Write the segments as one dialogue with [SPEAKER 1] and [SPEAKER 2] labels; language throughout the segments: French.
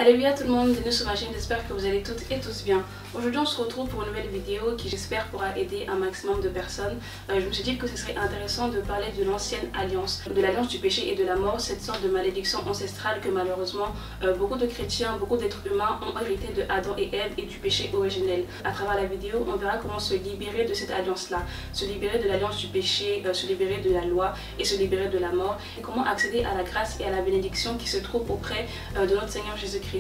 [SPEAKER 1] Alléluia tout le monde, bienvenue sur ma chaîne, j'espère que vous allez toutes et tous bien. Aujourd'hui on se retrouve pour une nouvelle vidéo qui j'espère pourra aider un maximum de personnes. Je me suis dit que ce serait intéressant de parler de l'ancienne alliance, de l'alliance du péché et de la mort, cette sorte de malédiction ancestrale que malheureusement beaucoup de chrétiens, beaucoup d'êtres humains ont hérité de Adam et Ève et du péché originel. À travers la vidéo, on verra comment se libérer de cette alliance-là, se libérer de l'alliance du péché, se libérer de la loi et se libérer de la mort, et comment accéder à la grâce et à la bénédiction qui se trouve auprès de notre Seigneur Jésus-Christ.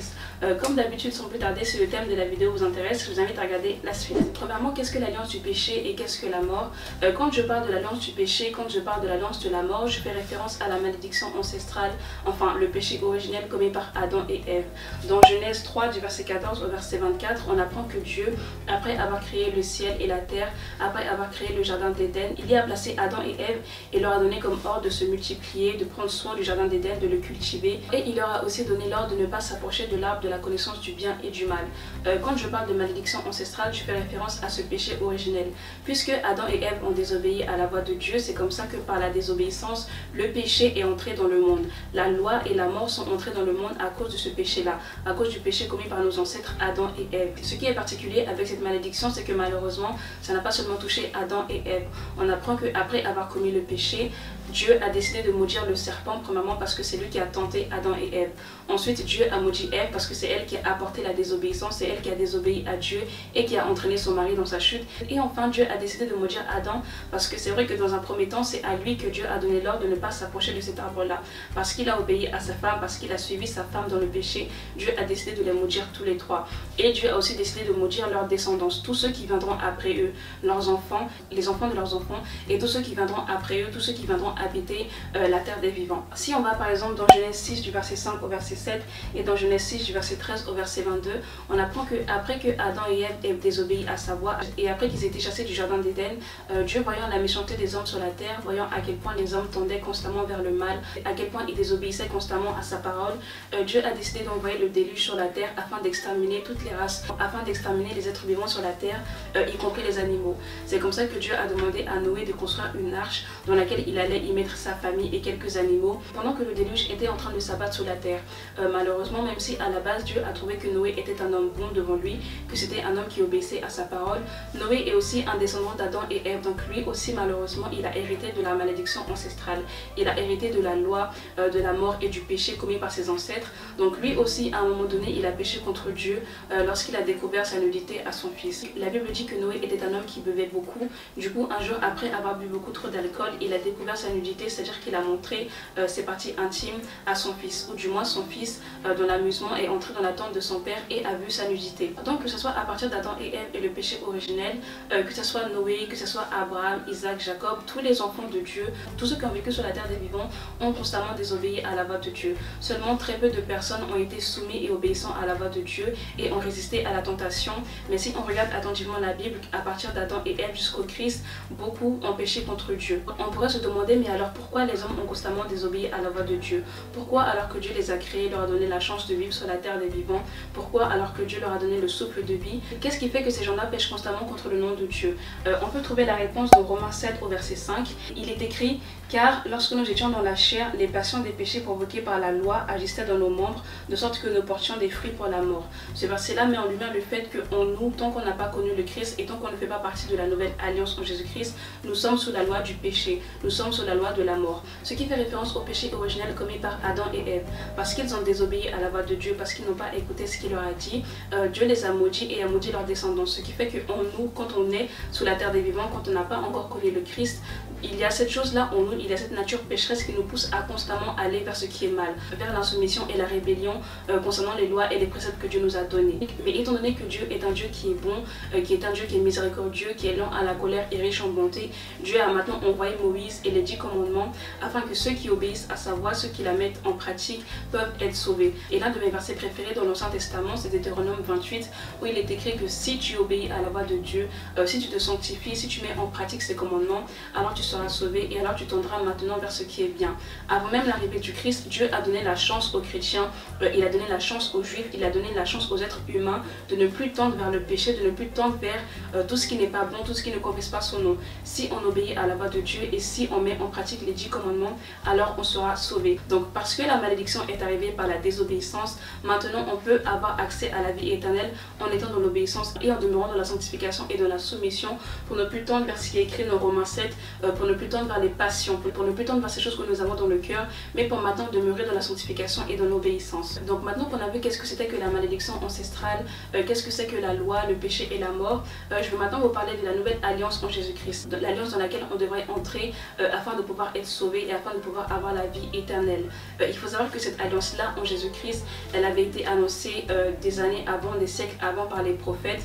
[SPEAKER 1] Comme d'habitude, sans plus tarder, si le thème de la vidéo vous intéresse, je vous invite à regarder la suite. Premièrement, qu'est-ce que l'alliance du péché et qu'est-ce que la mort? Quand je parle de l'alliance du péché, quand je parle de l'alliance de la mort, je fais référence à la malédiction ancestrale, enfin le péché originel commis par Adam et Ève. Dans Genèse 3 du verset 14 au verset 24, on apprend que Dieu, après avoir créé le ciel et la terre, après avoir créé le jardin d'Éden, il y a placé Adam et Ève et leur a donné comme ordre de se multiplier, de prendre soin du jardin d'Éden, de le cultiver, et il leur a aussi donné l'ordre de ne pas s'approcher de l'arbre de la connaissance du bien et du mal. Quand je parle de malédiction ancestrale, je fais référence à ce péché originel. Puisque Adam et Ève ont désobéi à la voix de Dieu, c'est comme ça que par la désobéissance, le péché est entré dans le monde. La loi et la mort sont entrées dans le monde à cause de ce péché-là, à cause du péché commis par nos ancêtres Adam et Ève. Ce qui est particulier avec cette malédiction, c'est que malheureusement, ça n'a pas seulement touché Adam et Ève. On apprend qu'après avoir commis le péché, Dieu a décidé de maudire le serpent, premièrement parce que c'est lui qui a tenté Adam et Ève. Ensuite, Dieu a maudit Ève parce que c'est elle qui a apporté la désobéissance, c'est elle qui a désobéi à Dieu et qui a entraîné son mari dans sa chute. Et enfin, Dieu a décidé de maudire Adam parce que c'est vrai que dans un premier temps, c'est à lui que Dieu a donné l'ordre de ne pas s'approcher de cet arbre-là. Parce qu'il a obéi à sa femme, parce qu'il a suivi sa femme dans le péché, Dieu a décidé de les maudire tous les trois. Et Dieu a aussi décidé de maudire leur descendance, tous ceux qui viendront après eux, leurs enfants, les enfants de leurs enfants, et tous ceux qui viendront après eux, tous ceux qui viendront habiter la terre des vivants. Si on va par exemple dans Genèse 6 du verset 5 au verset 7 et dans Genèse 6 du verset 13 au verset 22, on apprend que après que Adam et Ève aient désobéi à sa voix et après qu'ils aient été chassés du jardin d'Éden, Dieu, voyant la méchanceté des hommes sur la terre, voyant à quel point les hommes tendaient constamment vers le mal, à quel point ils désobéissaient constamment à sa parole, Dieu a décidé d'envoyer le déluge sur la terre afin d'exterminer toutes les races, afin d'exterminer les êtres vivants sur la terre, y compris les animaux. C'est comme ça que Dieu a demandé à Noé de construire une arche dans laquelle il allait y mettre sa famille et quelques animaux pendant que le déluge était en train de s'abattre sur la terre. Malheureusement, même si à la base Dieu a trouvé que Noé était un homme bon devant lui, que c'était un homme qui obéissait à sa parole, Noé est aussi un descendant d'Adam et Ève, donc lui aussi malheureusement il a hérité de la malédiction ancestrale, il a hérité de la loi, de la mort et du péché commis par ses ancêtres. Donc lui aussi à un moment donné il a péché contre Dieu lorsqu'il a découvert sa nudité à son fils. La Bible dit que Noé était un homme qui buvait beaucoup, du coup un jour après avoir bu beaucoup trop d'alcool, il a découvert sa nudité, c'est-à-dire qu'il a montré ses parties intimes à son fils, ou du moins son fils dans l'amusement est entré dans la tente de son père et a vu sa nudité. Donc que ce soit à partir d'Adam et Ève et le péché originel, que ce soit Noé, que ce soit Abraham, Isaac, Jacob, tous les enfants de Dieu, tous ceux qui ont vécu sur la terre des vivants ont constamment désobéi à la voix de Dieu. Seulement très peu de personnes ont été soumis et obéissants à la voix de Dieu et ont résisté à la tentation. Mais si on regarde attentivement la Bible, à partir d'Adam et Ève jusqu'au Christ, beaucoup ont péché contre Dieu. On pourrait se demander, mais alors pourquoi les hommes ont constamment désobéi à la voix de Dieu? Pourquoi alors que Dieu les a créés, leur a donné la chance de vivre sur la terre des vivants? Pourquoi alors que Dieu leur a donné le souffle de vie? Qu'est-ce qui fait que ces gens-là pêchent constamment contre le nom de Dieu? On peut trouver la réponse dans Romains 7 au verset 5. Il est écrit: car lorsque nous étions dans la chair, les passions des péchés provoqués par la loi agissaient dans nos membres, de sorte que nous portions des fruits pour la mort. Ce verset-là met en lumière le fait qu'en nous, tant qu'on n'a pas connu le Christ et tant qu'on ne fait pas partie de la nouvelle alliance en Jésus-Christ, nous sommes sous la loi du péché, nous sommes sous la loi de la mort. Ce qui fait référence au péché originel commis par Adam et Ève. Parce qu'ils ont désobéi à la voix de Dieu, parce qu'ils n'ont pas écouté ce qu'il leur a dit, Dieu les a maudits et a maudit leur descendance. Ce qui fait qu'en nous, quand on est sous la terre des vivants, quand on n'a pas encore connu le Christ, il y a cette chose-là en nous, il y a cette nature pécheresse qui nous pousse à constamment aller vers ce qui est mal, vers l'insoumission et la rébellion concernant les lois et les préceptes que Dieu nous a donnés. Mais étant donné que Dieu est un Dieu qui est bon, qui est un Dieu qui est miséricordieux, qui est lent à la colère et riche en bonté, Dieu a maintenant envoyé Moïse et les 10 commandements afin que ceux qui obéissent à sa voix, ceux qui la mettent en pratique, peuvent être sauvés. Et l'un de mes versets préférés dans l'Ancien Testament, c'est Deutéronome 28, où il est écrit que si tu obéis à la voix de Dieu, si tu te sanctifies, si tu mets en pratique ses commandements, alors tu seras seras sauvé et alors tu tendras maintenant vers ce qui est bien. Avant même l'arrivée du Christ, Dieu a donné la chance aux chrétiens, il a donné la chance aux juifs, il a donné la chance aux êtres humains de ne plus tendre vers le péché, de ne plus tendre vers tout ce qui n'est pas bon, tout ce qui ne confesse pas son nom. Si on obéit à la voix de Dieu et si on met en pratique les 10 commandements, alors on sera sauvé. Donc parce que la malédiction est arrivée par la désobéissance, maintenant on peut avoir accès à la vie éternelle en étant dans l'obéissance et en demeurant dans la sanctification et dans la soumission, pour ne plus tendre vers ce qui est écrit dans Romains 7, pour ne plus tendre vers les passions, pour ne plus tendre vers ces choses que nous avons dans le cœur, mais pour maintenant demeurer dans la sanctification et dans l'obéissance. Donc maintenant qu'on a vu qu'est-ce que c'était que la malédiction ancestrale, qu'est-ce que c'est que la loi, le péché et la mort, je vais maintenant vous parler de la nouvelle alliance en Jésus-Christ, l'alliance dans laquelle on devrait entrer afin de pouvoir être sauvé et afin de pouvoir avoir la vie éternelle. Il faut savoir que cette alliance-là en Jésus-Christ, elle avait été annoncée des années avant, des siècles avant par les prophètes,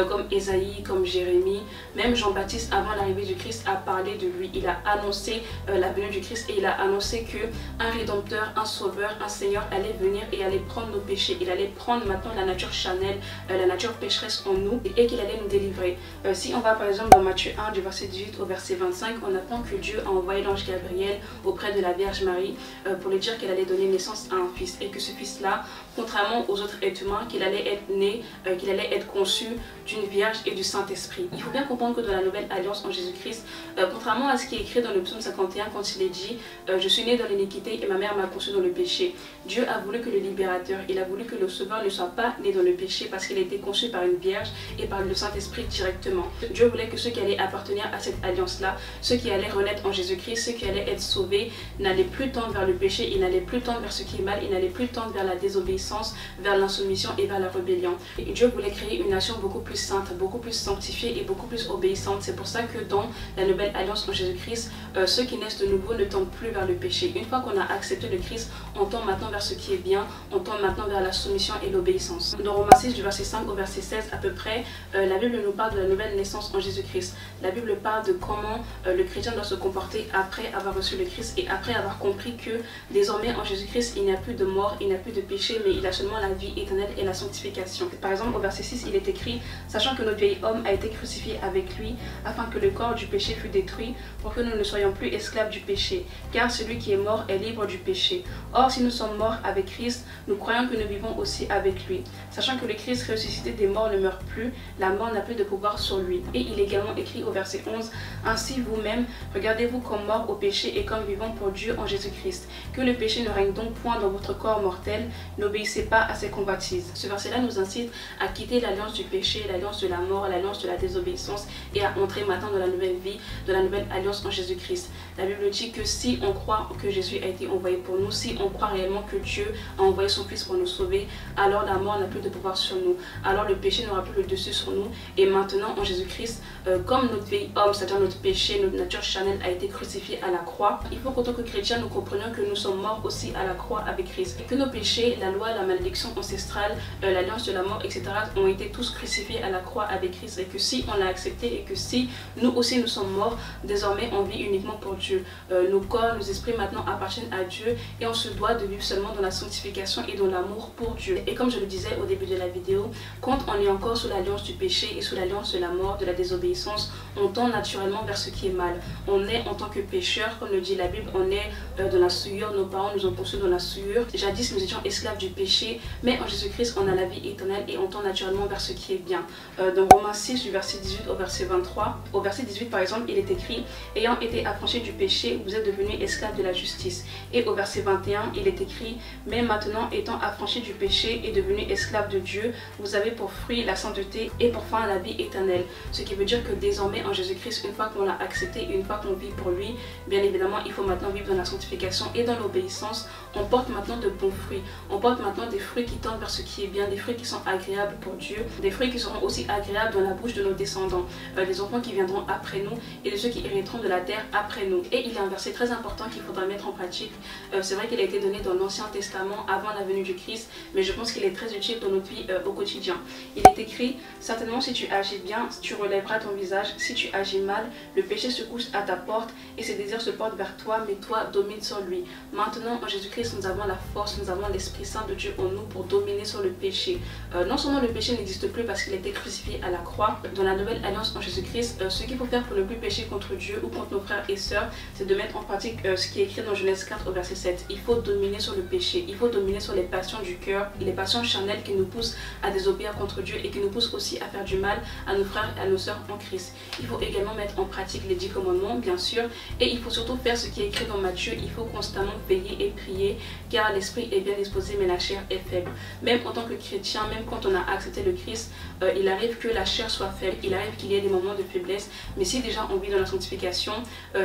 [SPEAKER 1] comme Ésaïe, comme Jérémie. Même Jean-Baptiste, avant l'arrivée du Christ, a parlé de lui. Il a annoncé la venue du Christ et il a annoncé qu'un rédempteur, un sauveur, un Seigneur allait venir et allait prendre nos péchés. Il allait prendre maintenant la nature charnelle, la nature pécheresse en nous et qu'il allait nous délivrer. Si on va par exemple dans Matthieu 1 du verset 18 au verset 25, on apprend que Dieu a envoyé l'ange Gabriel auprès de la Vierge Marie pour lui dire qu'elle allait donner naissance à un fils et que ce fils-là, contrairement aux autres êtres humains, qu'il allait être né, qu'il allait être conçu d'une Vierge et du Saint-Esprit. Il faut bien comprendre que dans la nouvelle alliance en Jésus-Christ, contrairement à ce qui est écrit dans le psaume 51 quand il est dit je suis né dans l'iniquité et ma mère m'a conçu dans le péché, Dieu a voulu que le libérateur, il a voulu que le sauveur ne soit pas né dans le péché parce qu'il a été conçu par une Vierge et par le Saint-Esprit directement. Dieu voulait que ceux qui allaient appartenir à cette alliance-là, ceux qui allaient renaître en Jésus-Christ, ceux qui allaient être sauvés, n'allaient plus tendre vers le péché, ils n'allaient plus tendre vers ce qui est mal, ils n'allaient plus tendre vers la désobéissance, vers l'insoumission et vers la rébellion. Et Dieu voulait créer une nation beaucoup plus sainte, beaucoup plus sanctifiée et beaucoup plus obéissante. C'est pour ça que dans la nouvelle alliance en Jésus-Christ, ceux qui naissent de nouveau ne tendent plus vers le péché. Une fois qu'on a accepté le Christ, on tend maintenant vers ce qui est bien, on tend maintenant vers la soumission et l'obéissance. Dans Romains 6 du verset 5 au verset 16 à peu près, la Bible nous parle de la nouvelle naissance en Jésus-Christ. La Bible parle de comment le chrétien doit se comporter après avoir reçu le Christ et après avoir compris que désormais en Jésus-Christ il n'y a plus de mort, il n'y a plus de péché, mais il a seulement la vie éternelle et la sanctification. Par exemple au verset 6 il est écrit « Sachant que notre vieil homme a été crucifié avec lui, afin que le corps du péché fût détruit, pour que nous ne soyons plus esclaves du péché, car celui qui est mort est libre du péché. Or si nous sommes morts avec Christ, nous croyons que nous vivons aussi avec lui. Sachant que le Christ ressuscité des morts ne meurt plus, la mort n'a plus de pouvoir sur lui. » Et il est également écrit au verset 11 « Ainsi vous-même, regardez-vous comme morts au péché et comme vivants pour Dieu en Jésus-Christ. Que le péché ne règne donc point dans votre corps mortel, n'obéissez pas à ses convoitises. » Ce verset-là nous incite à quitter l'alliance du péché, l'alliance de la mort, l'alliance de la désobéissance et à entrer maintenant dans la nouvelle vie, de la nouvelle alliance en Jésus-Christ. La Bible dit que si on croit que Jésus a été envoyé pour nous, si on croit réellement que Dieu a envoyé son Fils pour nous sauver, alors la mort n'a plus de pouvoir sur nous, alors le péché n'aura plus le dessus sur nous. Et maintenant en Jésus-Christ, comme notre vieil homme, c'est-à-dire notre péché, notre nature charnelle a été crucifiée à la croix, il faut qu'en tant que chrétiens nous comprenions que nous sommes morts aussi à la croix avec Christ. Et que nos péchés, la loi, la malédiction ancestrale, l'alliance de la mort, etc. ont été tous crucifiés à la croix avec Christ. Et que si on l'a accepté et que si nous aussi nous sommes morts, désormais on vit uniquement pour Dieu. Nos corps, nos esprits maintenant appartiennent à Dieu et on se doit de vivre seulement dans la sanctification et dans l'amour pour Dieu. Et comme je le disais au début de la vidéo, quand on est encore sous l'alliance du péché et sous l'alliance de la mort, de la désobéissance, on tend naturellement vers ce qui est mal. On est en tant que pécheur, comme le dit la Bible, on est dans la souillure, nos parents nous ont conçus dans la souillure. Jadis nous étions esclaves du péché, mais en Jésus-Christ on a la vie éternelle et on tend naturellement vers ce qui est bien. Dans Romains 6 du verset 18 au verset 23, au verset 18 par exemple il est écrit « Ayant été affranchis du péché, vous êtes devenus esclaves de la justice ». Et au verset 21 il est écrit « Mais maintenant étant affranchis du péché et devenus esclaves de Dieu, vous avez pour fruit la sainteté et pour fin la vie éternelle ». Ce qui veut dire que désormais en Jésus-Christ, une fois qu'on l'a accepté, une fois qu'on vit pour lui, bien évidemment il faut maintenant vivre dans la sanctification et dans l'obéissance. On porte maintenant de bons fruits, on porte maintenant des fruits qui tendent vers ce qui est bien, des fruits qui sont agréables pour Dieu, des fruits qui seront aussi agréables dans la bouche de nos descendants, les enfants qui viendront après nous et de ceux qui hériteront de la terre après nous. Et il y a un verset très important qu'il faudra mettre en pratique. C'est vrai qu'il a été donné dans l'Ancien Testament avant la venue du Christ, mais je pense qu'il est très utile dans notre vie au quotidien. Il est écrit « Certainement si tu agis bien, tu relèveras ton visage, si tu agis mal, le péché se couche à ta porte et ses désirs se portent vers toi, mais toi domine sur lui. » Maintenant en Jésus-Christ nous avons la force, nous avons l'Esprit Saint de Dieu en nous pour dominer sur le péché. Non seulement le péché n'existe plus parce qu'il a été crucifié à la croix, dans la nouvelle alliance en Jésus-Christ, ce qu'il faut faire pour ne plus pécher contre Dieu, Dieu ou contre nos frères et sœurs, c'est de mettre en pratique ce qui est écrit dans Genèse 4 au verset 7. Il faut dominer sur le péché, il faut dominer sur les passions du cœur, les passions charnelles qui nous poussent à désobéir contre Dieu et qui nous poussent aussi à faire du mal à nos frères et à nos sœurs en Christ. Il faut également mettre en pratique les 10 commandements, bien sûr, et il faut surtout faire ce qui est écrit dans Matthieu. Il faut constamment veiller et prier, car l'esprit est bien disposé mais la chair est faible. Même en tant que chrétien, même quand on a accepté le Christ, il arrive que la chair soit faible, il arrive qu'il y ait des moments de faiblesse, mais si déjà on vit dans la sanctification,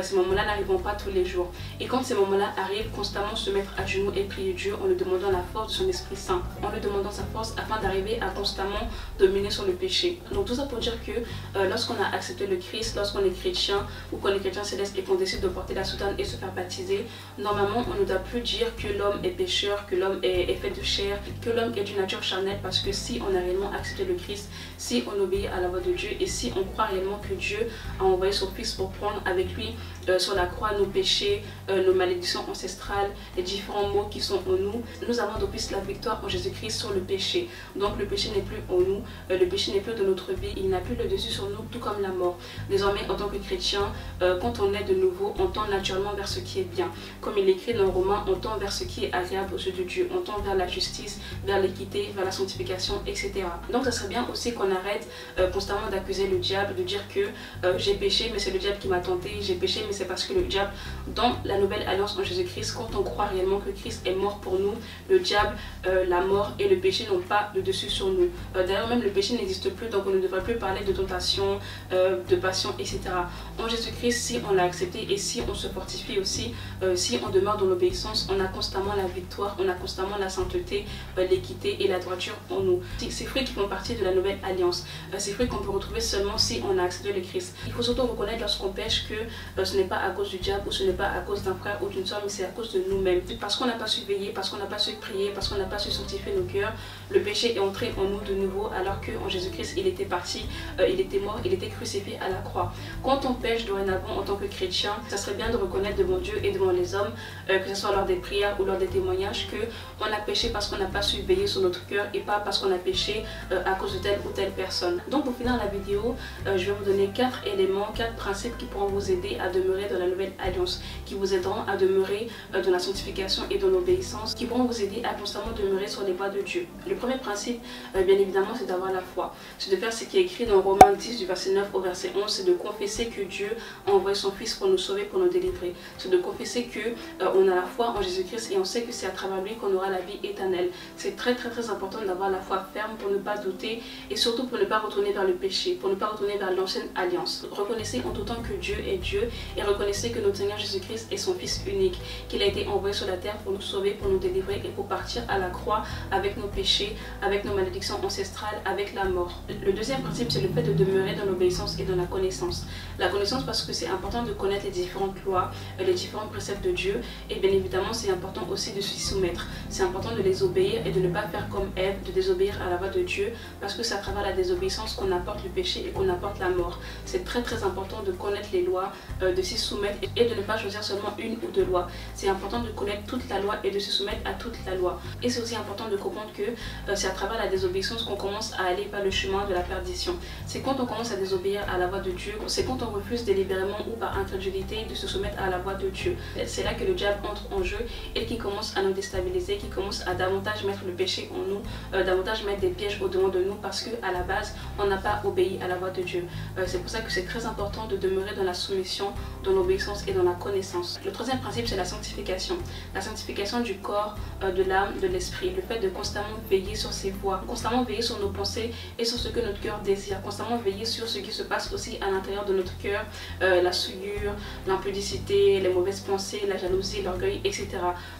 [SPEAKER 1] ces moments-là n'arriveront pas tous les jours. Et quand ces moments-là arrivent, constamment se mettre à genoux et prier Dieu en lui demandant la force de son Esprit Saint, en lui demandant sa force afin d'arriver à constamment dominer sur le péché. Donc tout ça pour dire que lorsqu'on a accepté le Christ, lorsqu'on est chrétien ou qu'on est chrétien céleste et qu'on décide de porter la soutane et se faire baptiser, normalement on ne doit plus dire que l'homme est pécheur, que l'homme est fait de chair, que l'homme est d'une nature charnelle, parce que si on a réellement accepté le Christ, si on obéit à la voix de Dieu et si on croit réellement que Dieu a envoyé son Fils pour prendre avec lui sur la croix nos péchés, nos malédictions ancestrales, les différents maux qui sont en nous, nous avons d'office la victoire en Jésus-Christ sur le péché. Donc le péché n'est plus en nous, le péché n'est plus de notre vie, il n'a plus le dessus sur nous, tout comme la mort. Désormais, en tant que chrétien, quand on est de nouveau, on tend naturellement vers ce qui est bien. Comme il est écrit dans Romains, on tend vers ce qui est agréable aux yeux de Dieu, on tend vers la justice, vers l'équité, vers la sanctification, etc. Donc ça serait bien aussi qu'on arrête constamment d'accuser le diable, de dire que j'ai péché mais c'est le diable qui m'a tenté, j'ai péché mais c'est parce que le diable, dans la nouvelle alliance en Jésus-Christ, quand on croit réellement que Christ est mort pour nous, le diable, la mort et le péché n'ont pas le dessus sur nous. D'ailleurs même le péché n'existe plus, donc on ne devrait plus parler de tentation, de passion, etc. En Jésus-Christ, si on l'a accepté et si on se fortifie aussi, si on demeure dans l'obéissance, on a constamment la victoire, on a constamment la sainteté, l'équité et la droiture en nous. Ces fruits qui font partie de la nouvelle alliance, ces fruits qu'on peut retrouver seulement si on a accepté le Christ. Il faut surtout reconnaître lorsqu'on pêche que ce n'est pas à cause du diable ou ce n'est pas à cause d'un frère ou d'une soeur, mais c'est à cause de nous-mêmes. Parce qu'on n'a pas su veiller, parce qu'on n'a pas su prier, parce qu'on n'a pas su sanctifier nos cœurs, le péché est entré en nous de nouveau, alors qu'en Jésus-Christ il était parti, il était mort, il était crucifié à la croix. Quand on pêche dorénavant en tant que chrétien, ça serait bien de reconnaître devant Dieu et devant les hommes, que ce soit lors des prières ou lors des témoignages, qu'on a péché parce qu'on n'a pas su veiller sur notre cœur et pas parce qu'on a péché à cause de telle ou telle personne. Donc pour finir la vidéo, je vais vous donner 4 éléments, 4 principes qui pourront vous aider à demeurer dans la nouvelle alliance, qui vous aideront à demeurer dans la sanctification et dans l'obéissance, qui pourront vous aider à constamment demeurer sur les voies de Dieu. Le premier principe, bien évidemment, c'est d'avoir la foi. C'est de faire ce qui est écrit dans Romains 10 du verset 9 au verset 11, c'est de confesser que Dieu a envoyé son Fils pour nous sauver, pour nous délivrer. C'est de confesser que on a la foi en Jésus-Christ et on sait que c'est à travers lui qu'on aura la vie éternelle. C'est très important d'avoir la foi ferme pour ne pas douter et surtout pour ne pas retourner vers le péché, pour ne pas retourner vers l'ancienne alliance. Reconnaissez en tout temps que Dieu est Dieu et reconnaissez que notre Seigneur Jésus-Christ est son Fils unique, qu'il a été envoyé sur la terre pour nous sauver, pour nous délivrer et pour partir à la croix avec nos péchés, avec nos malédictions ancestrales, avec la mort. Le deuxième principe, c'est le fait de demeurer dans l'obéissance et dans la connaissance. La connaissance parce que c'est important de connaître les différentes lois, les différents préceptes de Dieu et bien évidemment c'est important aussi de s'y soumettre. C'est important de les obéir et de ne pas faire comme Ève, de désobéir à la voix de Dieu parce que c'est à travers la désobéissance qu'on apporte le péché et qu'on apporte la mort. C'est très important de connaître les lois, de s'y soumettre et de ne pas choisir seulement une ou deux lois. C'est important de connaître toute la loi et de se soumettre à toute la loi. Et c'est aussi important de comprendre que c'est à travers la désobéissance qu'on commence à aller par le chemin de la perdition. C'est quand on commence à désobéir à la voix de Dieu, c'est quand on refuse délibérément ou par incrédulité de se soumettre à la voix de Dieu. C'est là que le diable entre en jeu et qui commence à nous déstabiliser, qui commence à davantage mettre le péché en nous, davantage mettre des pièges au-devant de nous parce qu'à la base, on n'a pas obéi à la voix de Dieu. C'est pour ça que c'est très important de demeurer dans la soumission, dans l'obéissance et dans la connaissance. Le troisième principe, c'est la sanctification. La sanctification du corps, de l'âme, de l'esprit. Le fait de constamment veiller sur ses voies, constamment veiller sur nos pensées et sur ce que notre cœur désire, constamment veiller sur ce qui se passe aussi à l'intérieur de notre cœur, la souillure, l'impudicité, les mauvaises pensées, la jalousie, l'orgueil, etc.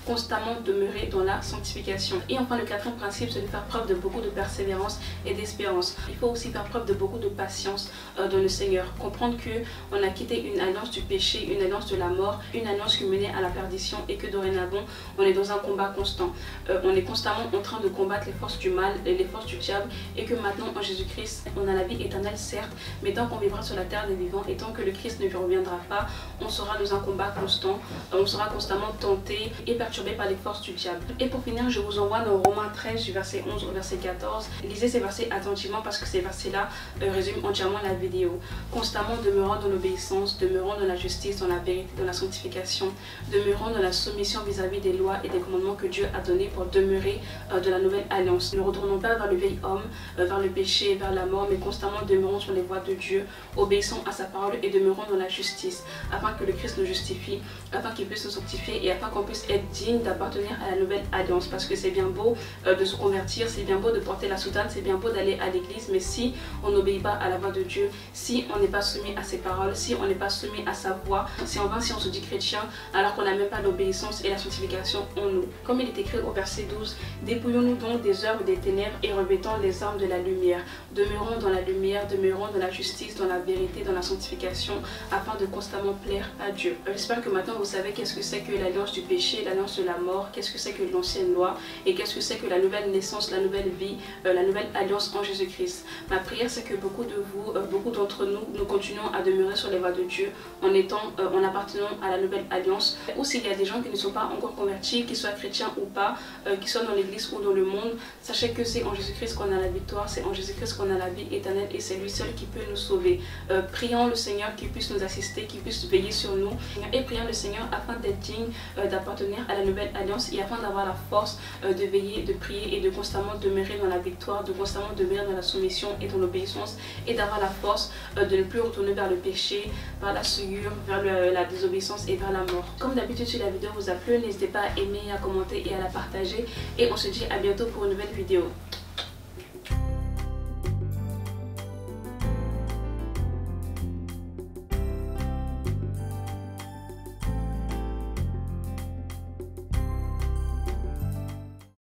[SPEAKER 1] Constamment demeurer dans la sanctification. Et enfin, le quatrième principe, c'est de faire preuve de beaucoup de persévérance et d'espérance. Il faut aussi faire preuve de beaucoup de patience dans le Seigneur. Comprendre qu'on a quitté une alliance du péché, une alliance de la mort, une alliance qui menait à la perdition et que dorénavant, on est dans un combat constant. On est constamment en train de combattre les forces du mal et les forces du diable et que maintenant, en Jésus-Christ, on a la vie éternelle, certes, mais tant qu'on vivra sur la terre des vivants et tant que le Christ ne reviendra pas, on sera dans un combat constant, on sera constamment tenté et perturbé par les forces du diable. Et pour finir, je vous envoie dans Romains 13 du verset 11 au verset 14. Lisez ces versets attentivement parce que ces versets-là résument entièrement la vidéo. Constamment demeurant dans l'obéissance l'obéissance, demeurons dans la justice, dans la vérité, dans la sanctification, demeurons dans la soumission vis-à-vis des lois et des commandements que Dieu a donnés pour demeurer de la nouvelle alliance. Ne retournons pas vers le vieil homme, vers le péché, vers la mort, mais constamment demeurons sur les voies de Dieu, obéissons à sa parole et demeurons dans la justice, afin que le Christ nous justifie, afin qu'il puisse nous sanctifier et afin qu'on puisse être digne d'appartenir à la nouvelle alliance. Parce que c'est bien beau de se convertir, c'est bien beau de porter la soutane, c'est bien beau d'aller à l'église, mais si on n'obéit pas à la voix de Dieu, si on n'est pas soumis à ses paroles, si on n'est pas soumis à sa voix, si en vain si on se dit chrétien alors qu'on n'a même pas l'obéissance et la sanctification en nous. Comme il est écrit au verset 12, dépouillons-nous donc des œuvres des ténèbres et revêtons les armes de la lumière. Demeurons dans la lumière, demeurons dans la justice, dans la vérité, dans la sanctification, afin de constamment plaire à Dieu. J'espère que maintenant vous savez qu'est-ce que c'est que l'alliance du péché, l'alliance de la mort, qu'est-ce que c'est que l'ancienne loi et qu'est-ce que c'est que la nouvelle naissance, la nouvelle vie, la nouvelle alliance en Jésus-Christ. Ma prière c'est que beaucoup de vous, beaucoup d'entre nous, nous continuons à demeurer sur les voies de Dieu en appartenant à la nouvelle alliance. Ou s'il y a des gens qui ne sont pas encore convertis, qu'ils soient chrétiens ou pas, qu'ils soient dans l'église ou dans le monde, sachez que c'est en Jésus-Christ qu'on a la victoire, c'est en Jésus-Christ qu'on a la vie éternelle et c'est lui seul qui peut nous sauver. Prions le Seigneur qui puisse nous assister, qui puisse veiller sur nous et prions le Seigneur afin d'être digne d'appartenir à la nouvelle alliance et afin d'avoir la force de veiller, de prier et de constamment demeurer dans la victoire, de constamment demeurer dans la soumission et dans l'obéissance et d'avoir la force de ne plus retourner vers le péché, vers la souillure, vers la désobéissance et vers la mort. Comme d'habitude, si la vidéo vous a plu, n'hésitez pas à aimer, à commenter et à la partager et on se dit à bientôt pour une nouvelle vidéo.